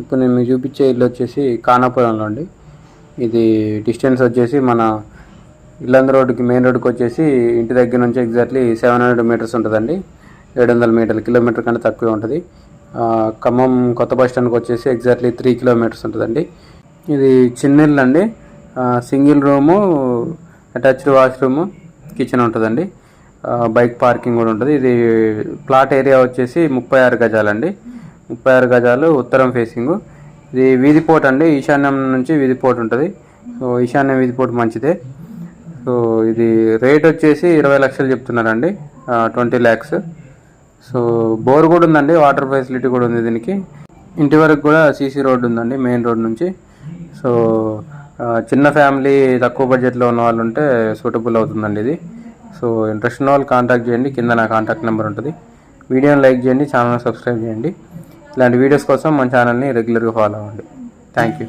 ఇప్పుడు నేను మీకు చూపించే ఇల్లు వచ్చేసి ఖానాపురంలో అండి. ఇది డిస్టెన్స్ వచ్చేసి మన ఇల్లందు రోడ్డుకి మెయిన్ రోడ్డుకి వచ్చేసి ఇంటి దగ్గర నుంచి ఎగ్జాక్ట్లీ 700 మీటర్స్ ఉంటుందండి. 700 మీటర్లు, కిలోమీటర్ కంటే తక్కువే ఉంటుంది. ఖమ్మం కొత్త బస్ స్టాండ్కి వచ్చేసి ఎగ్జాక్ట్లీ 3 కిలోమీటర్స్ ఉంటుందండి. ఇది చిన్న ఇల్లు అండి. Single room, attached washroom, kitchen ఉంటుందండి. బైక్ పార్కింగ్ కూడా ఉంటుంది. ఇది ప్లాట్ ఏరియా వచ్చేసి 36 గజాలండి. 36 గజాలు, ఉత్తరం ఫేసింగు. ఇది వీధిపోటు అండి. ఈశాన్యం నుంచి వీధిపోటు ఉంటుంది. సో ఈశాన్యం వీధిపోటు మంచిదే. సో ఇది రేట్ వచ్చేసి 20 లక్షలు చెప్తున్నారండి, 20 lakhs. సో బోర్ కూడా ఉందండి, వాటర్ ఫెసిలిటీ కూడా ఉంది దీనికి. ఇంటి వరకు కూడా సీసీ రోడ్ ఉందండి మెయిన్ రోడ్ నుంచి. సో చిన్న ఫ్యామిలీ, తక్కువ బడ్జెట్లో ఉన్న వాళ్ళు ఉంటే సూటబుల్ అవుతుందండి ఇది. సో ఇంట్రెస్ట్ ఉన్న వాళ్ళు కాంటాక్ట్ చేయండి. కింద నా కాంటాక్ట్ నెంబర్ ఉంటుంది. వీడియోని లైక్ చేయండి, ఛానల్ సబ్స్క్రైబ్ చేయండి. ఇలాంటి వీడియోస్ కోసం మన ఛానల్ని రెగ్యులర్గా ఫాలో అవ్వండి. Thank you.